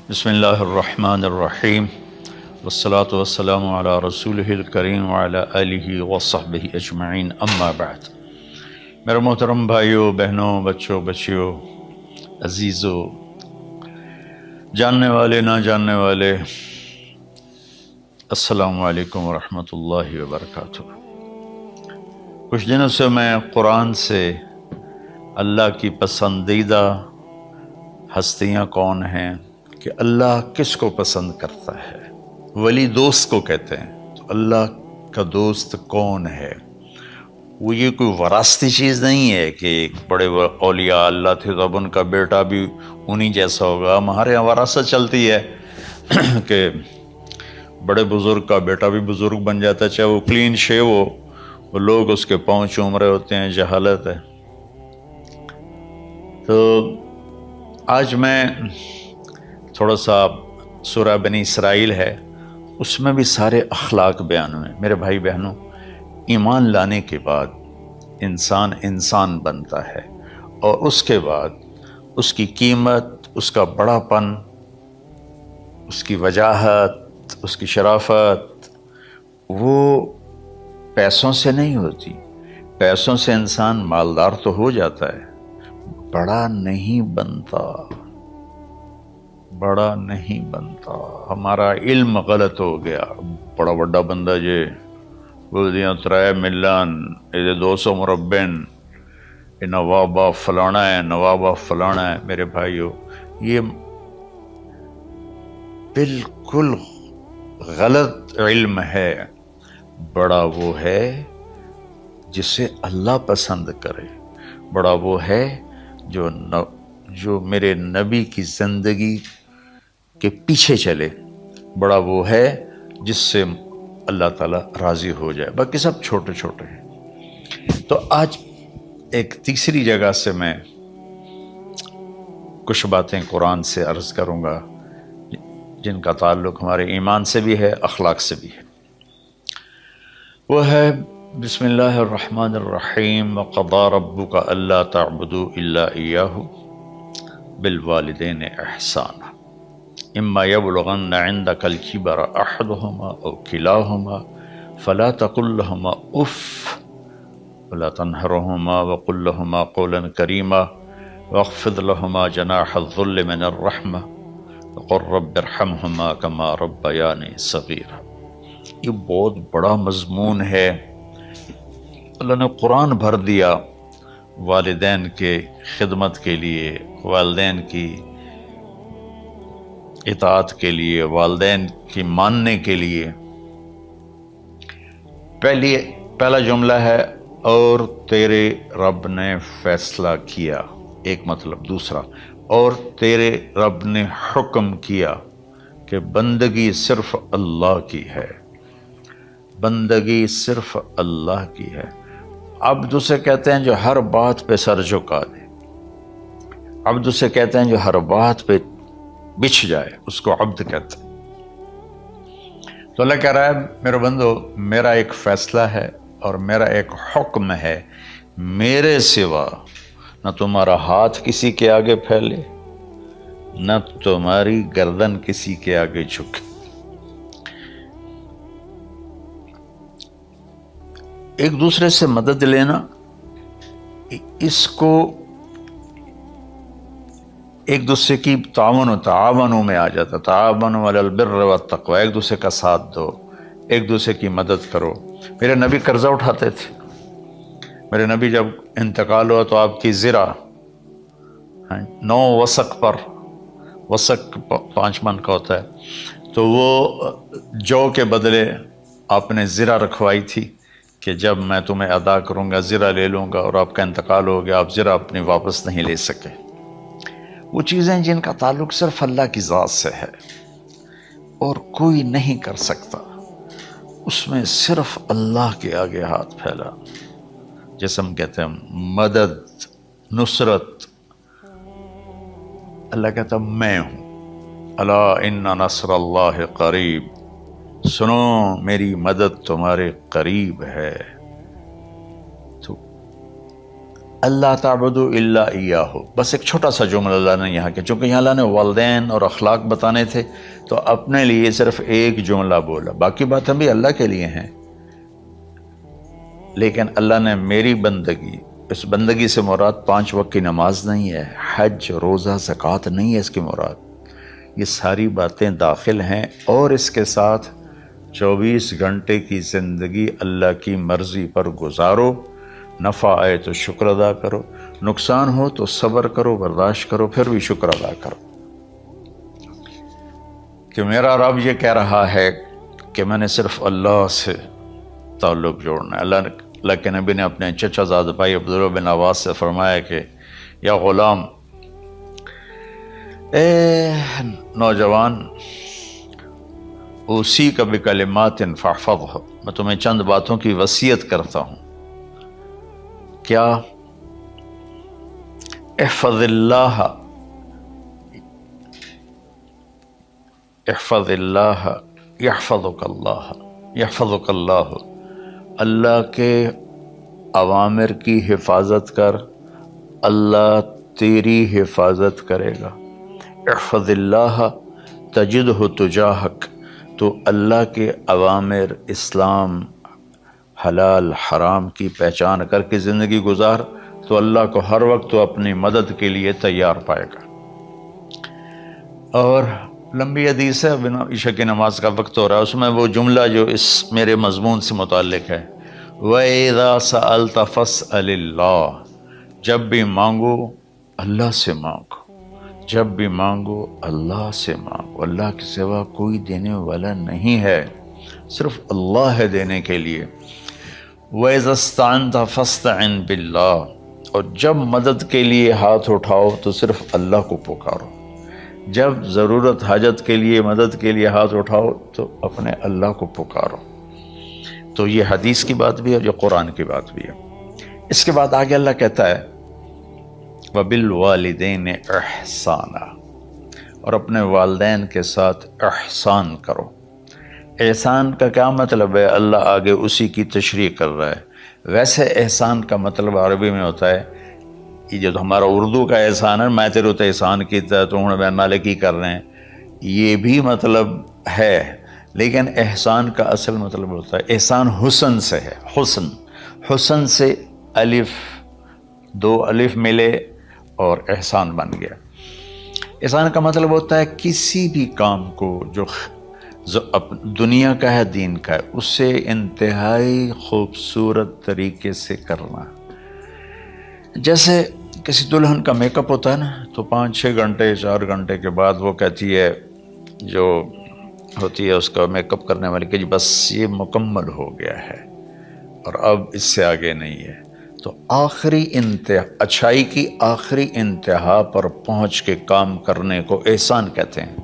بسم اللہ الرحمن الرحیم والصلاة والسلام علی رسولہ الکریم وعلی آلہ وصحبہ اجمعین، اما بعد۔ میرے محترم بھائیوں، بہنوں، بچوں، بچیوں، عزیزوں، جاننے والے، نہ جاننے والے، السلام علیکم ورحمۃ اللہ وبرکاتہ۔ کچھ دنوں سے میں قرآن سے اللہ کی پسندیدہ ہستیاں کون ہیں، کہ اللہ کس کو پسند کرتا ہے، ولی دوست کو کہتے ہیں۔ تو اللہ کا دوست کون ہے؟ وہ یہ کوئی وراثتی چیز نہیں ہے کہ ایک بڑے اولیاء اللہ تھے تو اب ان کا بیٹا بھی انہی جیسا ہوگا۔ ہمارے یہاں وراثت چلتی ہے کہ بڑے بزرگ کا بیٹا بھی بزرگ بن جاتا ہے، چاہے وہ کلین شیو ہو، وہ لوگ اس کے پاؤں چوم رہے ہوتے ہیں، جہالت ہے۔ تو آج میں تھوڑا سا سورہ بنی اسرائیل ہے، اس میں بھی سارے اخلاق بیان ہوئے۔ میرے بھائی بہنوں، ایمان لانے کے بعد انسان بنتا ہے، اور اس کے بعد اس کی قیمت، اس کا بڑا پن، اس کی وجاہت، اس کی شرافت، وہ پیسوں سے نہیں ہوتی۔ پیسوں سے انسان مالدار تو ہو جاتا ہے، بڑا نہیں بنتا، بڑا نہیں بنتا۔ ہمارا علم غلط ہو گیا۔ بڑا بڑا بندہ جے بول دیا 3 ملین، یہ 200 مربع، یہ نوابہ فلانا ہے، نوابہ فلانا ہے۔ میرے بھائیو، یہ بالکل غلط علم ہے۔ بڑا وہ ہے جسے اللہ پسند کرے، بڑا وہ ہے جو میرے نبی کی زندگی کے پیچھے چلے، بڑا وہ ہے جس سے اللہ تعالیٰ راضی ہو جائے، باقی سب چھوٹے چھوٹے ہیں۔ تو آج ایک تیسری جگہ سے میں کچھ باتیں قرآن سے عرض کروں گا جن کا تعلق ہمارے ایمان سے بھی ہے، اخلاق سے بھی ہے۔ وہ ہے بسم اللہ الرحمن الرحیم، وَقَضَىٰ رَبُّكَ أَلَّا تَعْبُدُوا إِلَّا إِيَّاهُ بِالْوَالِدَيْنِ إِحْسَانًا إِمَّا يَبْلُغَنَّ عِندَكَ الْكِبَرَ أَحَدُهُمَا أَوْ كِلَاهُمَا فَلَا تَقُل لَّهُمَا أُفٍّ وَلَا تَنْهَرْهُمَا وَقُل لَّهُمَا قَوْلًا كَرِيمًا وَاخْفِضْ لَهُمَا جَنَاحَ الذُّلِّ مِنَ الرَّحْمَةِ وَقُل رَّبِّ ارْحَمْهُمَا كَمَا رَبَّيَانِي صَغِيرًا۔ یہ بہت بڑا مضمون ہے۔ اللہ نے قرآن بھر دیا والدین کے خدمت کے لیے، والدین کی اطاعت کے لیے، والدین کی ماننے کے لیے۔ پہلا جملہ ہے اور تیرے رب نے فیصلہ کیا، ایک مطلب۔ دوسرا، اور تیرے رب نے حکم کیا کہ بندگی صرف اللہ کی ہے، بندگی صرف اللہ کی ہے۔ عبد اسے کہتے ہیں جو ہر بات پہ سر جھکا دے، عبد اسے کہتے ہیں جو ہر بات پہ بچھ جائے، اس کو عبد کہتے ہیں۔ تو اللہ کہہ رہا ہے میرے بندو، میرا ایک فیصلہ ہے اور میرا ایک حکم ہے، میرے سوا نہ تمہارا ہاتھ کسی کے آگے پھیلے، نہ تمہاری گردن کسی کے آگے جھکے۔ ایک دوسرے سے مدد لینا، اس کو ایک دوسرے کی تعاونوں میں آ جاتا۔ تعاونوا علی البر والتقوی، ایک دوسرے کا ساتھ دو، ایک دوسرے کی مدد کرو۔ میرے نبی قرضہ اٹھاتے تھے۔ میرے نبی جب انتقال ہوا تو آپ کی زرہ 9 وسق پر، وسق 5 من کا ہوتا ہے، تو وہ جو کے بدلے آپ نے زرہ رکھوائی تھی کہ جب میں تمہیں ادا کروں گا زرہ لے لوں گا، اور آپ کا انتقال ہو گیا، آپ زرہ اپنی واپس نہیں لے سکے۔ وہ چیزیں جن کا تعلق صرف اللہ کی ذات سے ہے اور کوئی نہیں کر سکتا، اس میں صرف اللہ کے آگے ہاتھ پھیلا، جیسے ہم کہتے ہیں مدد، نصرت۔ اللہ کہتا میں ہوں، الا ان نصر اللہ قریب، سنو میری مدد تمہارے قریب ہے۔ تو اللہ تعبدوا الا ایاہ، بس ایک چھوٹا سا جملہ اللہ نے یہاں کیا، چونکہ یہاں اللہ نے والدین اور اخلاق بتانے تھے تو اپنے لیے صرف ایک جملہ بولا، باقی باتیں بھی اللہ کے لیے ہیں، لیکن اللہ نے میری بندگی، اس بندگی سے مراد 5 وقت کی نماز نہیں ہے، حج، روزہ، زکوٰۃ نہیں ہے اس کی مراد، یہ ساری باتیں داخل ہیں، اور اس کے ساتھ 24 گھنٹے کی زندگی اللہ کی مرضی پر گزارو، نفع آئے تو شکر ادا کرو، نقصان ہو تو صبر کرو، برداشت کرو، پھر بھی شکر ادا کرو، کہ میرا رب یہ کہہ رہا ہے کہ میں نے صرف اللہ سے تعلق جوڑنا ہے۔ اللہ کے نبی نے اپنے چچا زاد بھائی عبداللہ بن عباس سے فرمایا کہ یا غلام، اے نوجوان، اوصیک بکلمات فاحفظہ، میں تمہیں چند باتوں کی وصیت کرتا ہوں، کیا؟ احفظ اللہ، احفظ اللہ یحفظک اللہ، یحفظک اللہ، اللہ کے اوامر کی حفاظت کر، اللہ تیری حفاظت کرے گا۔ احفظ اللہ تجدہ تجاہک، تو اللہ کے اوامر، اسلام، حلال حرام کی پہچان کر کے زندگی گزار تو اللہ کو ہر وقت تو اپنی مدد کے لیے تیار پائے گا۔ اور لمبی حدیث ہے، عشاء کی نماز کا وقت ہو رہا ہے، اس میں وہ جملہ جو اس میرے مضمون سے متعلق ہے، وَإِذَا سَأَلْتَ فَاسْأَلِ اللَّهِ، جب بھی مانگو اللہ سے مانگو، جب بھی مانگو اللہ سے مانگو، اللہ کے سوا کوئی دینے والا نہیں ہے، صرف اللہ ہے دینے کے لیے۔ وَإِذَا اسْتَعَنْتَ فَاسْتَعِنْ بِاللَّهِ، اور جب مدد کے لیے ہاتھ اٹھاؤ تو صرف اللہ کو پکارو، جب ضرورت حاجت کے لیے، مدد کے لیے ہاتھ اٹھاؤ تو اپنے اللہ کو پکارو۔ تو یہ حدیث کی بات بھی ہے، جو قرآن کی بات بھی ہے۔ اس کے بعد آگے اللہ کہتا ہے وَبِالْوَالِدَيْنِ إِحْسَانًا، اور اپنے والدین کے ساتھ احسان کرو۔ احسان کا کیا مطلب ہے؟ اللہ آگے اسی کی تشریح کر رہا ہے۔ ویسے احسان کا مطلب عربی میں ہوتا ہے، یہ جو ہمارا اردو کا احسان ہے، میں تیرے تو احسان کیتا ہے تو ہوں میں نالے کی کر رہے ہیں، یہ بھی مطلب ہے، لیکن احسان کا اصل مطلب ہوتا ہے، احسان حسن سے ہے، حسن، حسن سے الف، 2 الف ملے اور احسان بن گیا۔ احسان کا مطلب ہوتا ہے کسی بھی کام کو جو دنیا کا ہے، دین کا ہے، اسے انتہائی خوبصورت طریقے سے کرنا۔ جیسے کسی دلہن کا میک اپ ہوتا ہے نا، تو 5-6 گھنٹے 4 گھنٹے کے بعد وہ کہتی ہے، جو ہوتی ہے اس کا میک اپ کرنے والی، کہ جی بس یہ مکمل ہو گیا ہے اور اب اس سے آگے نہیں ہے۔ تو آخری اچھائی کی آخری انتہا پر پہنچ کے کام کرنے کو احسان کہتے ہیں۔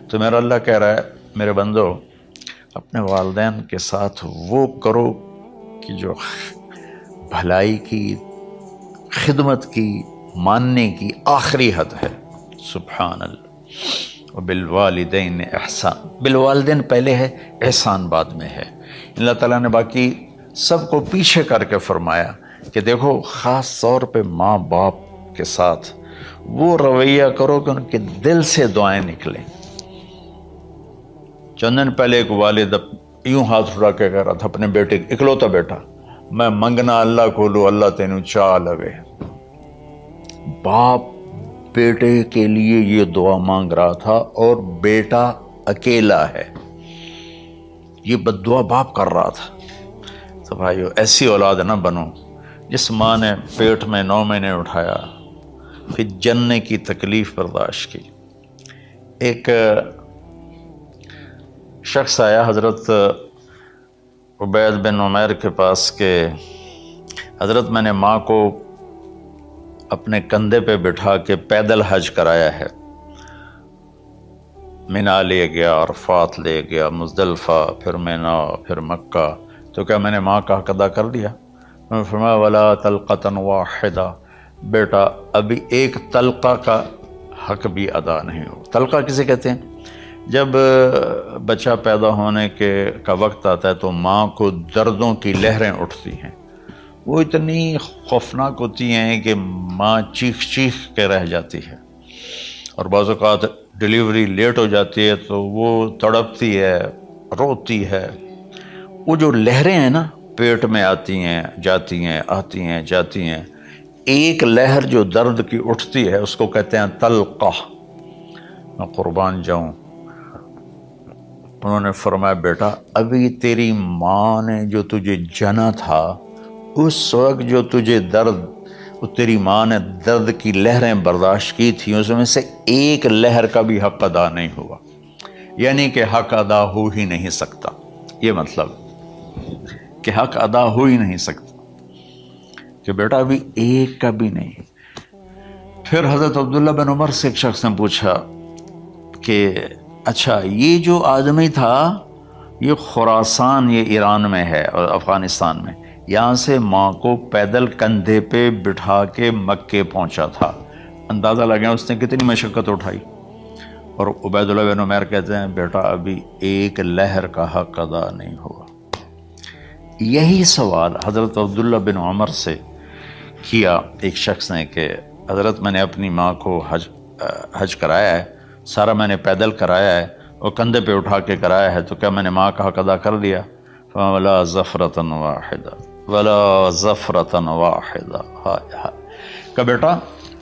تو میرا اللہ کہہ رہا ہے، میرے بندو، اپنے والدین کے ساتھ وہ کرو کہ جو بھلائی کی، خدمت کی، ماننے کی آخری حد ہے۔ سبحان اللہ۔ وبالوالدین احسان، بالوالدین پہلے ہے، احسان بعد میں ہے۔ اللہ تعالیٰ نے باقی سب کو پیچھے کر کے فرمایا کہ دیکھو، خاص طور پہ ماں باپ کے ساتھ وہ رویہ کرو کہ ان کے دل سے دعائیں نکلیں۔ چند دن پہلے ایک والد یوں ہاتھ اٹھا کے کہہ رہا تھا اپنے بیٹے، اکلوتا بیٹا، میں منگنا اللہ کھولو، اللہ تینوں چاہ لگے۔ باپ بیٹے کے لیے یہ دعا مانگ رہا تھا، اور بیٹا اکیلا ہے، یہ بد دعا باپ کر رہا تھا۔ تو بھائیو، ایسی اولاد نہ بنو جس ماں نے پیٹ میں 9 مہینے اٹھایا، پھر جننے کی تکلیف برداشت کی۔ ایک شخص آیا حضرت عبید بن عمیر کے پاس کہ حضرت، میں نے ماں کو اپنے کندھے پہ بٹھا کے پیدل حج کرایا ہے، مینا لے گیا، عرفات لے گیا، مزدلفہ، پھر مینا، پھر مکہ، تو کیا میں نے ماں کا حق ادا کر دیا؟ میں نے فرمایا ولا طلقۃ واحدہ، بیٹا ابھی ایک طلقہ کا حق بھی ادا نہیں ہو۔ طلقہ کسے کہتے ہیں؟ جب بچہ پیدا ہونے کا وقت آتا ہے تو ماں کو دردوں کی لہریں اٹھتی ہیں، وہ اتنی خوفناک ہوتی ہیں کہ ماں چیخ چیخ کے رہ جاتی ہے، اور بعض اوقات ڈیلیوری لیٹ ہو جاتی ہے تو وہ تڑپتی ہے، روتی ہے۔ وہ جو لہریں ہیں نا پیٹ میں آتی ہیں جاتی ہیں، آتی ہیں جاتی ہیں، ایک لہر جو درد کی اٹھتی ہے اس کو کہتے ہیں طلقہ۔ میں قربان جاؤں، انہوں نے فرمایا بیٹا ابھی تیری ماں نے جو تجھے جنا تھا اس وقت جو تجھے درد، وہ تیری ماں نے درد کی لہریں برداشت کی تھیں، اس میں سے ایک لہر کا بھی حق ادا نہیں ہوا، یعنی کہ حق ادا ہو ہی نہیں سکتا۔ یہ مطلب کہ حق ادا ہو ہی نہیں سکتا کہ بیٹا ابھی ایک کا بھی نہیں۔ پھر حضرت عبداللہ بن عمر سے ایک شخص نے پوچھا کہ اچھا یہ جو آدمی تھا یہ خراسان، یہ ایران میں ہے اور افغانستان میں، یہاں سے ماں کو پیدل کندھے پہ بٹھا کے مکے پہنچا تھا، اندازہ لگا اس نے کتنی مشقت اٹھائی۔ اور عبید اللہ بن عمیر کہتے ہیں بیٹا ابھی ایک لہر کا حق ادا نہیں ہوا۔ یہی سوال حضرت عبداللہ بن عمر سے کیا ایک شخص نے کہ حضرت میں نے اپنی ماں کو حج کرایا ہے، سارا میں نے پیدل کرایا ہے اور کندھے پہ اٹھا کے کرایا ہے، تو کیا میں نے ماں کا حق ادا کر دیا؟ وَلَا ظَفْرَةً وَاحِدَةً وَلَا ظَفْرَةً وَاحِدَةً۔ کہ بیٹا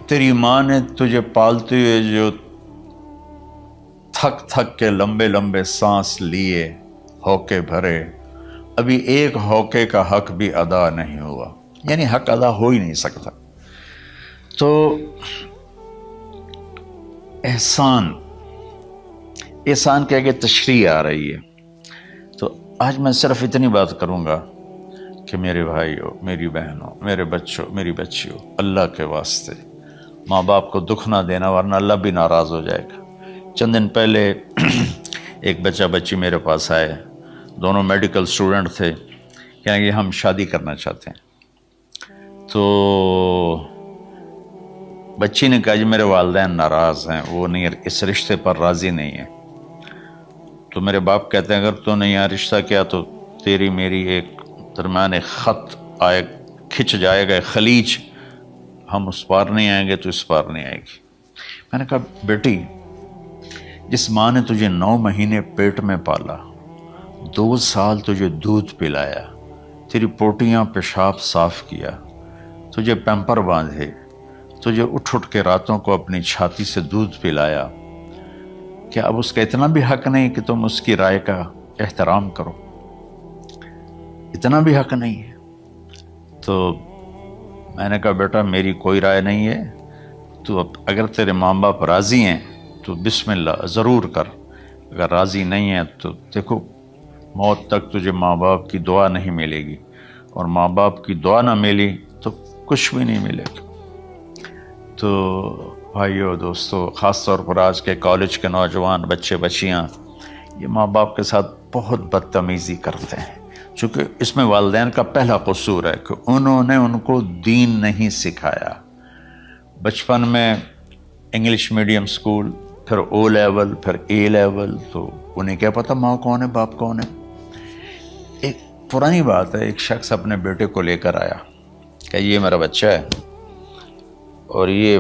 تیری ماں نے تجھے پالتے ہوئے جو تھک تھک کے لمبے لمبے سانس لیے، ہوکے بھرے، ابھی ایک ہوکے کا حق بھی ادا نہیں ہوا، یعنی حق ادا ہو ہی نہیں سکتا۔ تو احسان کے آگے تشریح آ رہی ہے۔ تو آج میں صرف اتنی بات کروں گا کہ میرے بھائیوں، میری بہنوں، میرے بچوں، میری بچیوں، اللہ کے واسطے ماں باپ کو دکھ نہ دینا ورنہ اللہ بھی ناراض ہو جائے گا۔ چند دن پہلے ایک بچہ بچی میرے پاس آئے، دونوں میڈیکل اسٹوڈنٹ تھے، کہ ہم شادی کرنا چاہتے ہیں۔ تو بچی نے کہا جی میرے والدین ناراض ہیں، وہ نہیں، اس رشتے پر راضی نہیں ہیں۔ تو میرے باپ کہتے ہیں اگر تو نے یہاں رشتہ کیا تو تیری میری ایک درمیان ایک خط آئے، کھچ جائے گا خلیج، ہم اس پار نہیں آئیں گے تو اس پار نہیں آئے گی۔ میں نے کہا بیٹی جس ماں نے تجھے 9 مہینے پیٹ میں پالا، 2 سال تجھے دودھ پلایا، تیری پوٹیاں پیشاب صاف کیا، تجھے پیمپر باندھے، تجھے اٹھ کے راتوں کو اپنی چھاتی سے دودھ پلایا، کیا اب اس کا اتنا بھی حق نہیں کہ تم اس کی رائے کا احترام کرو؟ اتنا بھی حق نہیں ہے؟ تو میں نے کہا بیٹا میری کوئی رائے نہیں ہے، تو اگر تیرے ماں باپ راضی ہیں تو بسم اللہ ضرور کر، اگر راضی نہیں ہے تو دیکھو موت تک تجھے ماں باپ کی دعا نہیں ملے گی، اور ماں باپ کی دعا نہ ملی تو کچھ بھی نہیں ملے گا۔ تو بھائیو دوستو، خاص طور پر آج کے کالج کے نوجوان بچے بچیاں یہ ماں باپ کے ساتھ بہت بدتمیزی کرتے ہیں، چونکہ اس میں والدین کا پہلا قصور ہے کہ انہوں نے ان کو دین نہیں سکھایا۔ بچپن میں انگلش میڈیم سکول، پھر او لیول، پھر اے لیول، تو انہیں کیا پتہ ماں کون ہے باپ کون ہے۔ ایک پرانی بات ہے، ایک شخص اپنے بیٹے کو لے کر آیا کہ یہ میرا بچہ ہے اور یہ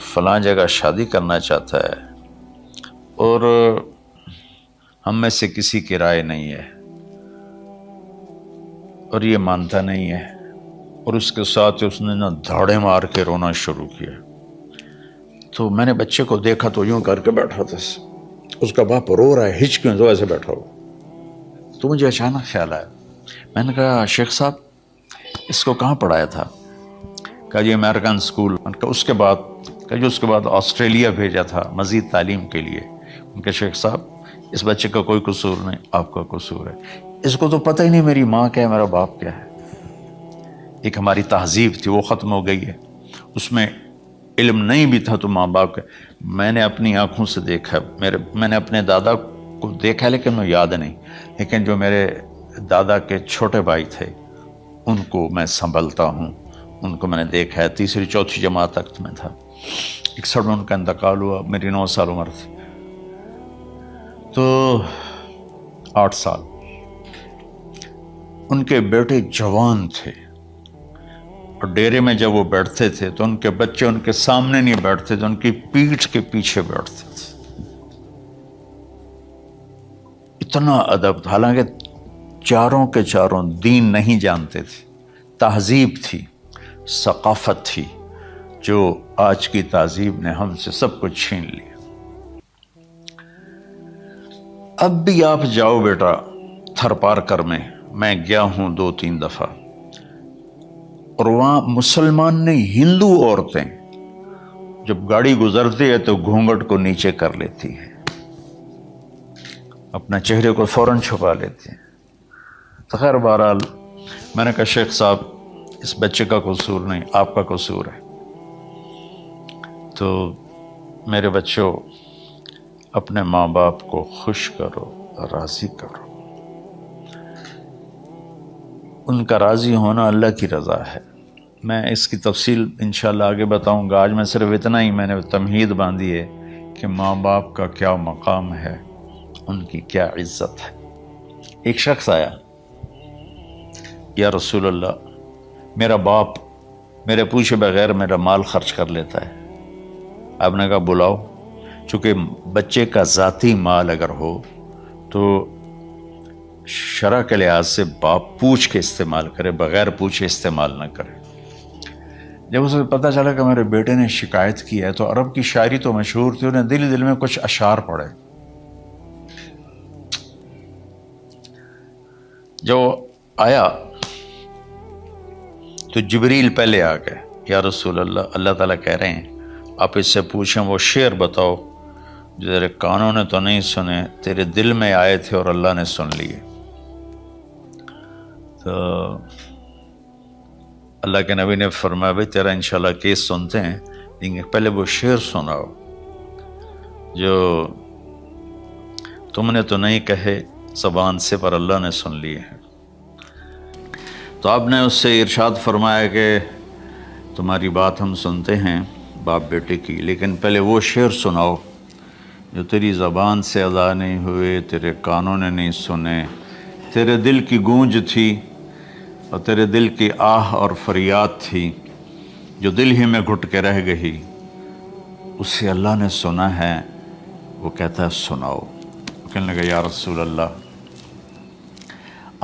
فلاں جگہ شادی کرنا چاہتا ہے اور ہم میں سے کسی کی رائے نہیں ہے اور یہ مانتا نہیں ہے، اور اس کے ساتھ اس نے نا دھاڑے مار کے رونا شروع کیا۔ تو میں نے بچے کو دیکھا تو یوں کر کے بیٹھا تھا، اس کا باپ رو رہا ہے، ہچ کیوں تو ایسے بیٹھا ہو۔ تو مجھے اچانک خیال آیا، میں نے کہا شیخ صاحب اس کو کہاں پڑھایا تھا؟ کہا جی امریکن اسکول۔ میں نے کہا اس کے بعد آسٹریلیا بھیجا تھا مزید تعلیم کے لیے۔ ان کے شیخ صاحب اس بچے کا کوئی قصور نہیں، آپ کا قصور ہے، اس کو تو پتہ ہی نہیں میری ماں کیا ہے میرا باپ کیا ہے۔ ایک ہماری تہذیب تھی وہ ختم ہو گئی ہے، اس میں علم نہیں بھی تھا تو ماں باپ کا۔ میں نے اپنی آنکھوں سے دیکھا، میں نے اپنے دادا کو دیکھا لیکن مجھے یاد نہیں، لیکن جو میرے دادا کے چھوٹے بھائی تھے ان کو میں سنبھلتا ہوں، ان کو میں نے دیکھا ہے، 3ری 4تھی جماعت تک میں تھا، 61 میں ان کا انتقال ہوا، میری 9 سال عمر تھی، تو 8 سال۔ ان کے بیٹے جوان تھے، اور ڈیرے میں جب وہ بیٹھتے تھے تو ان کے بچے ان کے سامنے نہیں بیٹھتے تھے، ان کی پیٹھ کے پیچھے بیٹھتے تھے۔ اتنا ادب تھا، حالانکہ چاروں کے چاروں دین نہیں جانتے تھے، تہذیب تھی، ثقافت تھی، جو آج کی تہذیب نے ہم سے سب کچھ چھین لیا۔ اب بھی آپ جاؤ بیٹا تھر پارکر میں گیا ہوں 2-3 دفعہ، اور وہاں مسلمان نہیں، ہندو عورتیں جب گاڑی گزرتی ہے تو گھونگھٹ کو نیچے کر لیتی ہیں، اپنا چہرے کو فوراً چھپا لیتے ہیں۔ تو خیر بہرحال میں نے کہا شیخ صاحب اس بچے کا قصور نہیں، آپ کا قصور ہے۔ تو میرے بچوں، اپنے ماں باپ کو خوش کرو، راضی کرو۔ ان کا راضی ہونا اللہ کی رضا ہے۔ میں اس کی تفصیل انشاءاللہ آگے بتاؤں گا، آج میں صرف اتنا ہی میں نے تمہید باندھی ہے کہ ماں باپ کا کیا مقام ہے، ان کی کیا عزت ہے۔ ایک شخص آیا، یا رسول اللہ میرا باپ میرے پوچھے بغیر میرا مال خرچ کر لیتا ہے۔ آپ نے کہا بلاؤ، چونکہ بچے کا ذاتی مال اگر ہو تو شرع کے لحاظ سے باپ پوچھ کے استعمال کرے، بغیر پوچھے استعمال نہ کرے۔ جب اسے پتہ چلا کہ میرے بیٹے نے شکایت کی ہے تو عرب کی شاعری تو مشہور تھی، انہیں دل دل میں کچھ اشعار پڑھے۔ جو آیا تو جبریل پہلے آ گئے، یا رسول اللہ اللہ تعالیٰ کہہ رہے ہیں آپ اس سے پوچھیں وہ شعر بتاؤ جو تیرے کانوں نے تو نہیں سنے، تیرے دل میں آئے تھے اور اللہ نے سن لیے۔ تو اللہ کے نبی نے فرمایا بھائی تیرا انشاءاللہ کیس سنتے ہیں، لیکن پہلے وہ شعر سناؤ جو تم نے تو نہیں کہے زبان سے پر اللہ نے سن لیے ہیں۔ تو آپ نے اس سے ارشاد فرمایا کہ تمہاری بات ہم سنتے ہیں باپ بیٹے کی، لیکن پہلے وہ شعر سناؤ جو تیری زبان سے ادا نہیں ہوئے، تیرے کانوں نے نہیں سنے، تیرے دل کی گونج تھی اور تیرے دل کی آہ اور فریاد تھی جو دل ہی میں گھٹ کے رہ گئی، اسے اللہ نے سنا ہے۔ وہ کہتا ہے سناؤ۔ کہنے لگا یا رسول اللہ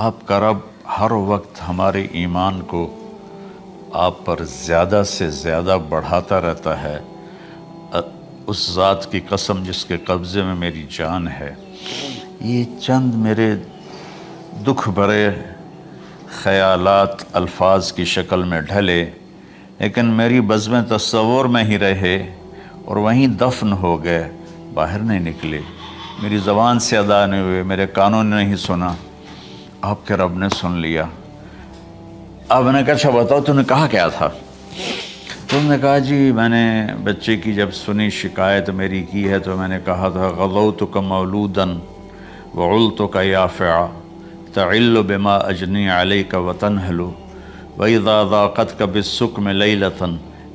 آپ کا رب ہر وقت ہمارے ایمان کو آپ پر زیادہ سے زیادہ بڑھاتا رہتا ہے، اس ذات کی قسم جس کے قبضے میں میری جان ہے۔ یہ چند میرے دکھ بھرے خیالات الفاظ کی شکل میں ڈھلے، لیکن میری بزم تصور میں ہی رہے اور وہیں دفن ہو گئے، باہر نہیں نکلے، میری زبان سے ادا نہیں ہوئے، میرے کانوں نے نہیں سنا، آپ کے رب نے سن لیا۔ آپ نے کہا اچھا بتاؤ تم نے کہا کیا تھا؟ تم نے کہا جی میں نے بچے کی جب سنی شکایت میری کی ہے تو میں نے کہا تھا غضوتک مولودا وعلتک یافعا تعل بما اجنی علیک وتنہل واذا ضاقتک بالسقم لیلۃ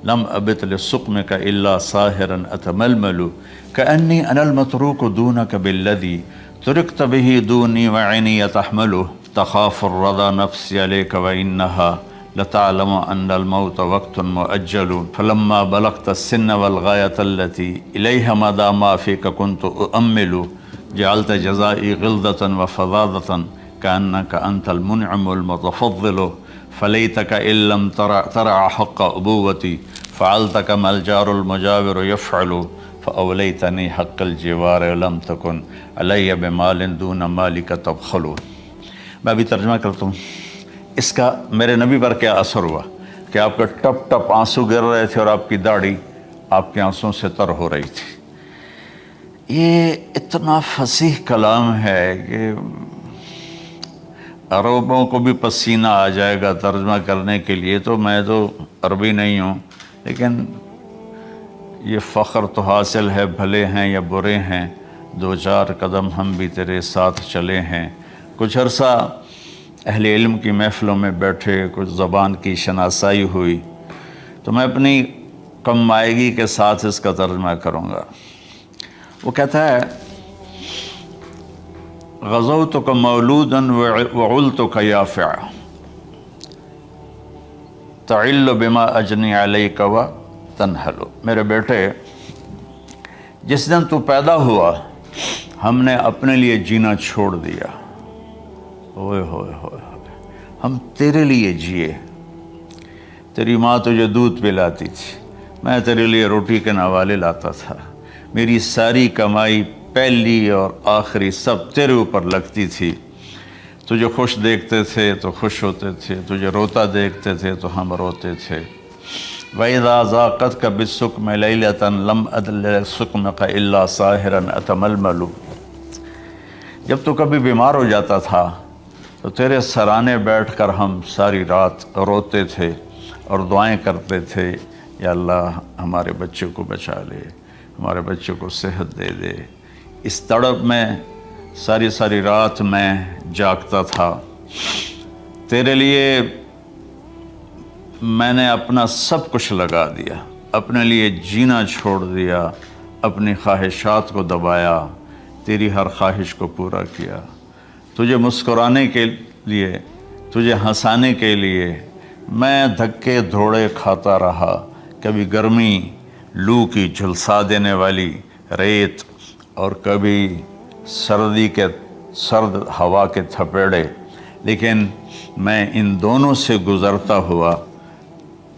لم ابت لسقمک الا ساہرا اتململ کأنی انا المتروک دونک بالذی ترکت به دونی وعینی تحملہ تخاف الرضا نفسی علیک وإنہا لتعلم ان الموت وقت مؤجل فلما بلغت السن والغایة التي الیہ مدى ما فیک كنت اؤمل جعلت جزائی غلظة وفظاظة كأنك انت المنعم المتفضل فلیتک ان لم ترع حق ابوتی فعلت كما الجار المجاور يفعل فأولیتنی حق الجوار لم تکن علی بمال دون مالک تبخل۔ میں ابھی ترجمہ کرتا ہوں۔ اس کا میرے نبی پر کیا اثر ہوا کہ آپ کے ٹپ ٹپ آنسو گر رہے تھے اور آپ کی داڑھی آپ کے آنسوں سے تر ہو رہی تھی۔ یہ اتنا فصیح کلام ہے کہ عربوں کو بھی پسینہ آ جائے گا ترجمہ کرنے کے لیے، تو میں تو عربی نہیں ہوں، لیکن یہ فخر تو حاصل ہے، بھلے ہیں یا برے ہیں 2-4 قدم ہم بھی تیرے ساتھ چلے ہیں۔ کچھ عرصہ اہل علم کی محفلوں میں بیٹھے، کچھ زبان کی شناسائی ہوئی، تو میں اپنی کم مائگی کے ساتھ اس کا ترجمہ کروں گا۔ وہ کہتا ہے غزوتک مولودا وعلتک یافعا، تعل بما اجنی علیک و تنحل، میرے بیٹے جس دن تو پیدا ہوا ہم نے اپنے لیے جینا چھوڑ دیا، ہوئے ہوئے ہوئے ہوئے، ہم تیرے لیے جیے۔ تیری ماں تجھے دودھ پلاتی تھی، میں تیرے لیے روٹی کے نوالے لاتا تھا، میری ساری کمائی پہلی اور آخری سب تیرے اوپر لگتی تھی۔ تجھے خوش دیکھتے تھے تو خوش ہوتے تھے، تجھے روتا دیکھتے تھے تو ہم روتے تھے۔ وَإِذَا ذَاقَتْكَ بِالسُّقْمِ لَيْلَةً لَمْ أَدْلِ سُقْمِكَ إِلَّا سَاهِرًا أَتَمَلْمَلُ، جب تو کبھی بیمار ہو جاتا تھا تو تیرے سرانے بیٹھ کر ہم ساری رات روتے تھے اور دعائیں کرتے تھے، یا اللہ ہمارے بچے کو بچا لے، ہمارے بچے کو صحت دے دے۔ اس تڑپ میں ساری ساری رات میں جاگتا تھا، تیرے لیے میں نے اپنا سب کچھ لگا دیا، اپنے لیے جینا چھوڑ دیا، اپنی خواہشات کو دبایا، تیری ہر خواہش کو پورا کیا، تجھے مسکرانے کے لیے، تجھے ہنسانے کے لیے میں دھکے دھوڑے کھاتا رہا، کبھی گرمی لو کی جھلسا دینے والی ریت اور کبھی سردی کے سرد ہوا کے تھپیڑے، لیکن میں ان دونوں سے گزرتا ہوا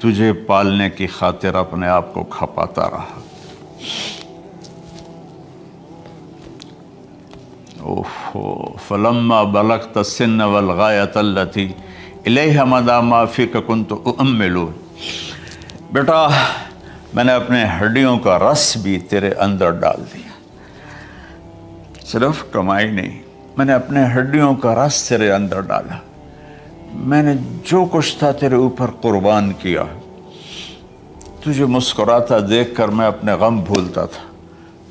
تجھے پالنے کی خاطر اپنے آپ کو کھپاتا رہا۔ فلما بلغت السن والغایۃ التی الیہ مدی ما فیک کنت اؤمل، بیٹا میں نے اپنے ہڈیوں کا رس بھی تیرے اندر ڈال دیا، صرف کمائی نہیں، میں نے اپنے ہڈیوں کا رس تیرے اندر ڈالا، میں نے جو کچھ تھا تیرے اوپر قربان کیا۔ تجھے مسکراتا دیکھ کر میں اپنے غم بھولتا تھا،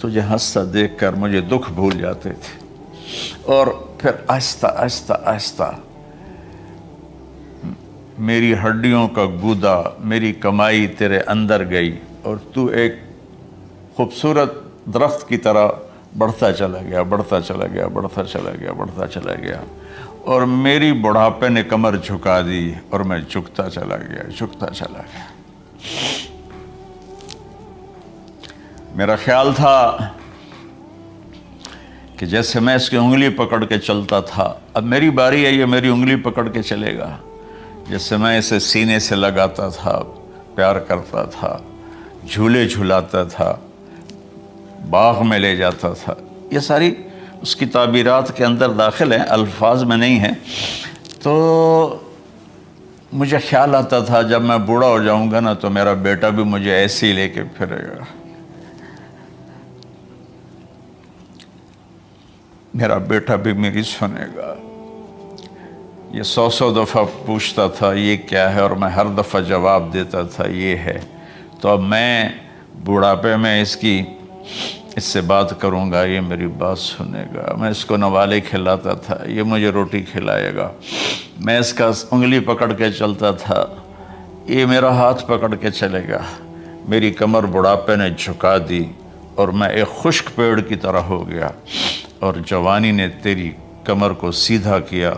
تجھے ہنستا دیکھ کر مجھے دکھ بھول جاتے تھے، اور پھر آہستہ آہستہ آہستہ میری ہڈیوں کا گودا، میری کمائی تیرے اندر گئی، اور تو ایک خوبصورت درخت کی طرح بڑھتا چلا گیا، بڑھتا چلا گیا، بڑھتا چلا گیا، بڑھتا چلا گیا، اور میری بڑھاپے نے کمر جھکا دی اور میں جھکتا چلا گیا، جھکتا چلا گیا۔ میرا خیال تھا کہ جیسے میں اس کی انگلی پکڑ کے چلتا تھا، اب میری باری ہے، یہ میری انگلی پکڑ کے چلے گا، جیسے میں اسے سینے سے لگاتا تھا، پیار کرتا تھا، جھولے جھلاتا تھا، باغ میں لے جاتا تھا، یہ ساری اس کی تعبیرات کے اندر داخل ہیں، الفاظ میں نہیں ہیں۔ تو مجھے خیال آتا تھا جب میں بوڑھا ہو جاؤں گا نا تو میرا بیٹا بھی مجھے ایسے ہی لے کے پھرے گا، میرا بیٹا بھی میری سنے گا۔ یہ 100 دفعہ پوچھتا تھا یہ کیا ہے، اور میں ہر دفعہ جواب دیتا تھا یہ ہے۔ تو اب میں بوڑھاپے میں اس سے بات کروں گا، یہ میری بات سنے گا، میں اس کو نوالے کھلاتا تھا، یہ مجھے روٹی کھلائے گا، میں اس کا انگلی پکڑ کے چلتا تھا، یہ میرا ہاتھ پکڑ کے چلے گا۔ میری کمر بڑھاپے نے جھکا دی اور میں ایک خشک پیڑ کی طرح ہو گیا، اور جوانی نے تیری کمر کو سیدھا کیا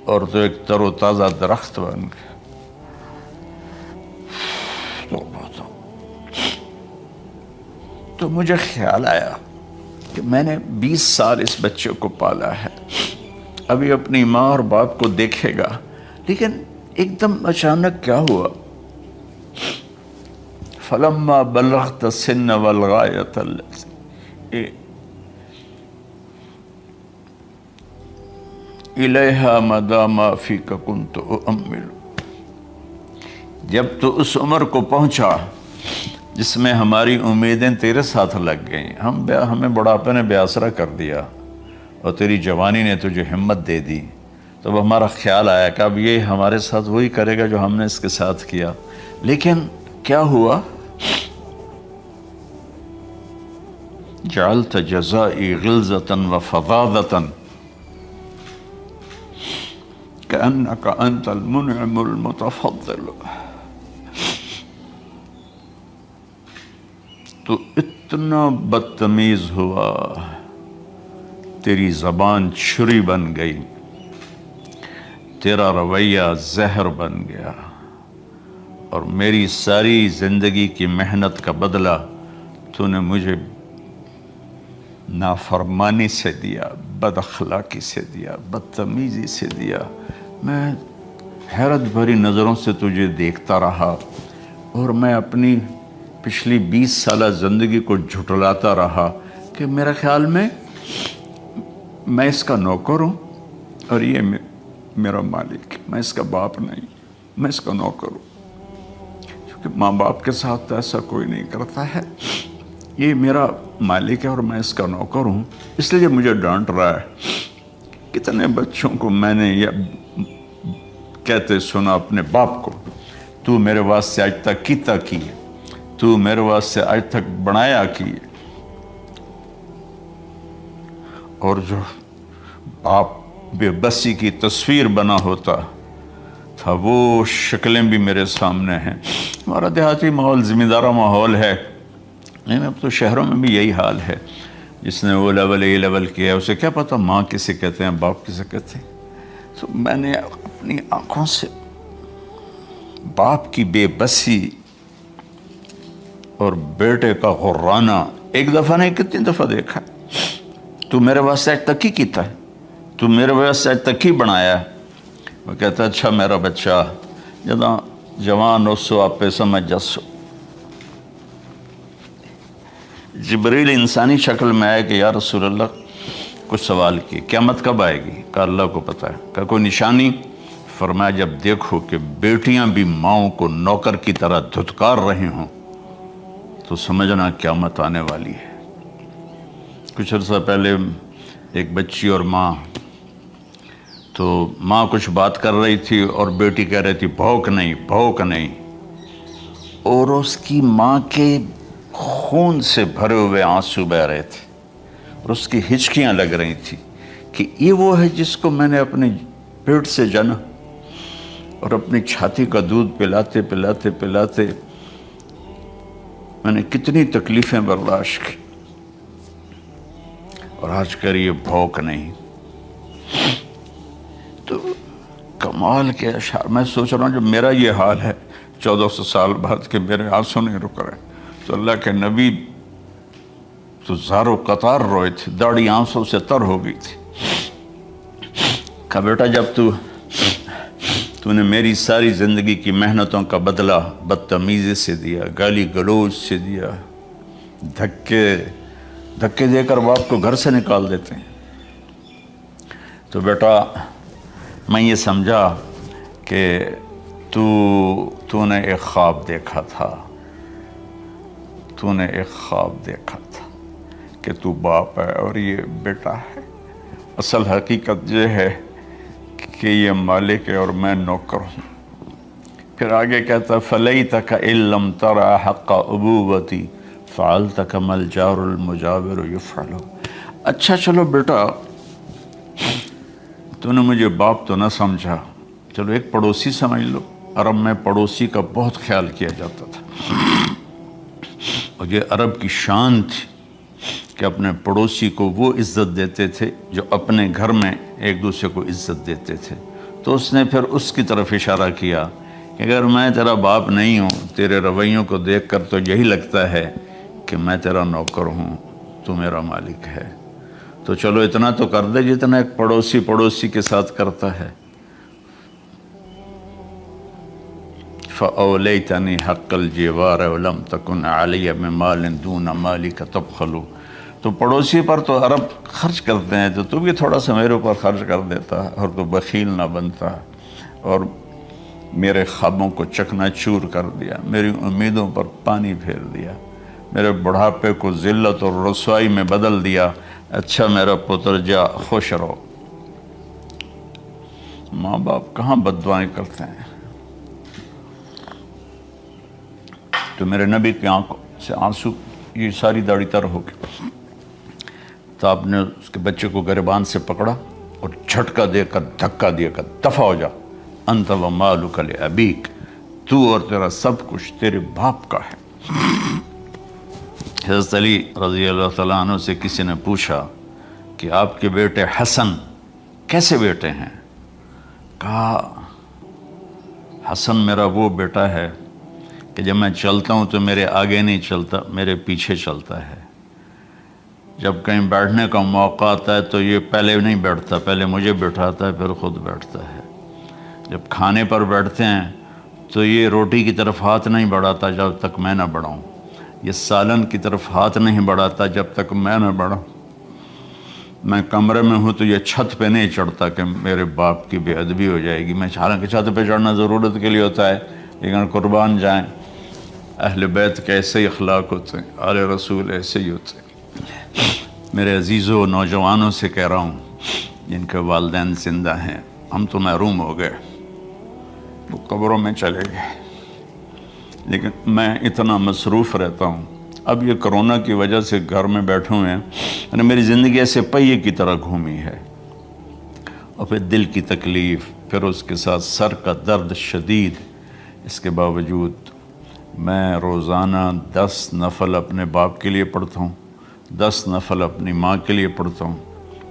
اور تو ایک تر و تازہ درخت بن گیا۔ تو مجھے خیال آیا کہ میں نے 20 سال اس بچے کو پالا ہے، ابھی اپنی ماں اور باپ کو دیکھے گا، لیکن ایک دم اچانک کیا ہوا، فلما بلغت السن والغایۃ التی الیہا مدی ما فیک کنت اؤمل، جب تو اس عمر کو پہنچا جس میں ہماری امیدیں تیرے ساتھ لگ گئیں، ہمیں بڑھاپے نے بے آسرا کر دیا اور تیری جوانی نے تجھے ہمت دے دی، تب ہمارا خیال آیا کہ اب یہ ہمارے ساتھ وہی کرے گا جو ہم نے اس کے ساتھ کیا۔ لیکن کیا ہوا، جعلت جزائی غلظۃ وفظاظۃ کأنک انت المنعم المتفضل، تو اتنا بدتمیز ہوا، تیری زبان چھری بن گئی، تیرا رویہ زہر بن گیا، اور میری ساری زندگی کی محنت کا بدلہ تو نے مجھے نافرمانی سے دیا، بد اخلاقی سے دیا، بدتمیزی سے دیا۔ میں حیرت بھری نظروں سے تجھے دیکھتا رہا اور میں اپنی پچھلی 20 سالہ زندگی کو جھٹلاتا رہا کہ میرے خیال میں اس کا نوکر ہوں اور یہ میرا مالک، میں اس کا باپ نہیں، میں اس کا نوکر ہوں، کیونکہ ماں باپ کے ساتھ ایسا کوئی نہیں کرتا ہے، یہ میرا مالک ہے اور میں اس کا نوکر ہوں، اس لیے مجھے ڈانٹ رہا ہے۔ کتنے بچوں کو میں نے یہ کہتے سنا اپنے باپ کو، تو میرے واسطے آج تک کیتا کی ہے، تو میرے واسطے آج تک بنایا کی ہے۔ اور جو باپ بے بسی کی تصویر بنا ہوتا تھا وہ شکلیں بھی میرے سامنے ہیں۔ ہمارا دیہاتی ماحول زمین دارہ ماحول ہے، اب تو شہروں میں بھی یہی حال ہے۔ جس نے وہ لیول اے لیول کیا ہے اسے کیا پتا ماں کسے کہتے ہیں، باپ کسے کہتے ہیں۔ تو میں نے اپنی آنکھوں سے باپ کی بے بسی اور بیٹے کا غرانہ ایک دفعہ نہیں کتنی دفعہ دیکھا۔ تو میرے واسطے آج تک ہی کیتا ہے، تو میرے واسطے آج تک ہی بنایا ہے۔ وہ کہتا ہے اچھا میرا بچہ جداں جوان ہو سو آپ پہ سمجھ جسو۔ جبریل انسانی شکل میں آئے کہ یا رسول اللہ کچھ سوال کیے، قیامت کب آئے گی؟ کہا اللہ کو پتہ ہے۔ کہا کوئی نشانی؟ فرمایا جب دیکھو کہ بیٹیاں بھی ماؤں کو نوکر کی طرح دھتکار رہی ہوں تو سمجھنا قیامت آنے والی ہے۔ کچھ عرصہ پہلے ایک بچی اور ماں، تو ماں کچھ بات کر رہی تھی اور بیٹی کہہ رہی تھی بھوک نہیں بھوک نہیں، اور اس کی ماں کے خون سے بھرے ہوئے آنسو بہ رہے تھے اور اس کی ہچکیاں لگ رہی تھی کہ یہ وہ ہے جس کو میں نے اپنے پیٹ سے جنا اور اپنی چھاتی کا دودھ پلاتے پلاتے پلاتے میں نے کتنی تکلیفیں برداشت کی، اور آج کر یہ بھوک نہیں۔ تو کمال کے اشعار میں سوچ رہا ہوں جو میرا یہ حال ہے 1400 سال بعد کہ میرے آنسو نہیں رک رہے، تو اللہ کے نبی تو زارو قطار روئے تھے، داڑھی آنسوں سے تر ہو گئی تھی۔ کہا بیٹا جب تو نے میری ساری زندگی کی محنتوں کا بدلہ بدتمیزی سے دیا، گالی گلوچ سے دیا، دھکے دے کر باپ کو گھر سے نکال دیتے ہیں، تو بیٹا میں یہ سمجھا کہ تو نے ایک خواب دیکھا تھا، تو نے ایک خواب دیکھا تھا کہ تو باپ ہے اور یہ بیٹا ہے۔ اصل حقیقت یہ ہے کہ یہ مالک ہے اور میں نوکر ہوں۔ پھر آگے کہتا فَلَيْتَكَ إِن لَمْ تَرَ حَقَّ أُبُوَّتِي فَعَلْتَ كَمَا الْجَارُ الْمُجَاوِرُ يُفْعَلُ۔ اچھا چلو بیٹا تو نے مجھے باپ تو نہ سمجھا، چلو ایک پڑوسی سمجھ لو۔ عرب میں پڑوسی کا بہت خیال کیا جاتا تھا، اور یہ عرب کی شان تھی کہ اپنے پڑوسی کو وہ عزت دیتے تھے جو اپنے گھر میں ایک دوسرے کو عزت دیتے تھے۔ تو اس نے پھر اس کی طرف اشارہ کیا کہ اگر میں تیرا باپ نہیں ہوں، تیرے رویوں کو دیکھ کر تو یہی لگتا ہے کہ میں تیرا نوکر ہوں، تو میرا مالک ہے، تو چلو اتنا تو کر دے جتنا ایک پڑوسی کے ساتھ کرتا ہے۔ فَأَوْلَيْتَنِي حَقَّ الْجِوَارِ وَلَمْ تَكُنْ عَلَيَّ مِمَالٍ دُونَ مَالِكَ تَبْخَلُ۔ تو پڑوسی پر تو عرب خرچ کرتے ہیں، تو بھی تھوڑا سا میرے اوپر خرچ کر دیتا اور تو بخیل نہ بنتا، اور میرے خوابوں کو چکنا چور کر دیا، میری امیدوں پر پانی پھیر دیا، میرے بڑھاپے کو ذلت اور رسوائی میں بدل دیا۔ اچھا میرا پتر جا خوش رہو۔ ماں باپ کہاں بد دعائیں کرتے ہیں۔ تو میرے نبی کی آنکھوں سے آنسو، یہ ساری داڑھی تر ہو گئی، تو آپ نے اس کے بچے کو گریبان سے پکڑا اور جھٹکا دے کر دھکا دے کر دفع ہو جا، انت و مالک لابیک، تو اور تیرا سب کچھ تیرے باپ کا ہے۔ حضرت علی رضی اللہ تعالیٰ عنہ سے کسی نے پوچھا کہ آپ کے بیٹے حسن کیسے بیٹے ہیں؟ کہا حسن میرا وہ بیٹا ہے کہ جب میں چلتا ہوں تو میرے آگے نہیں چلتا، میرے پیچھے چلتا ہے۔ جب کہیں بیٹھنے کا موقع آتا ہے تو یہ پہلے نہیں بیٹھتا، پہلے مجھے بٹھاتا ہے پھر خود بیٹھتا ہے۔ جب کھانے پر بیٹھتے ہیں تو یہ روٹی کی طرف ہاتھ نہیں بڑھاتا جب تک میں نہ بڑھاؤں، یہ سالن کی طرف ہاتھ نہیں بڑھاتا جب تک میں نہ بڑھاؤں۔ میں کمرے میں ہوں تو یہ چھت پہ نہیں چڑھتا کہ میرے باپ کی بے ادبی ہو جائے گی۔ میں حالانکہ چھت پہ چڑھنا ضرورت کے لیے ہوتا ہے، لیکن قربان جائیں اہل بیت کے ایسے ہی اخلاق ہوتے ہیں، آل رسول ایسے ہی ہوتے ہیں۔ میرے عزیزوں نوجوانوں سے کہہ رہا ہوں جن کے والدین زندہ ہیں، ہم تو محروم ہو گئے، وہ قبروں میں چلے گئے، لیکن میں اتنا مصروف رہتا ہوں۔ اب یہ کرونا کی وجہ سے گھر میں بیٹھے ہوئے ہیں، یعنی میری زندگی ایسے پہیے کی طرح گھومی ہے، اور پھر دل کی تکلیف، پھر اس کے ساتھ سر کا درد شدید۔ اس کے باوجود میں روزانہ 10 نفل اپنے باپ کے لیے پڑھتا ہوں، 10 نفل اپنی ماں کے لیے پڑھتا ہوں،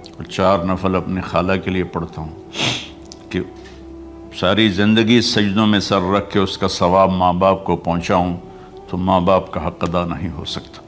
اور 4 نفل اپنی خالہ کے لیے پڑھتا ہوں، کہ ساری زندگی سجدوں میں سر رکھ کے اس کا ثواب ماں باپ کو پہنچاؤں، تو ماں باپ کا حق ادا نہیں ہو سکتا۔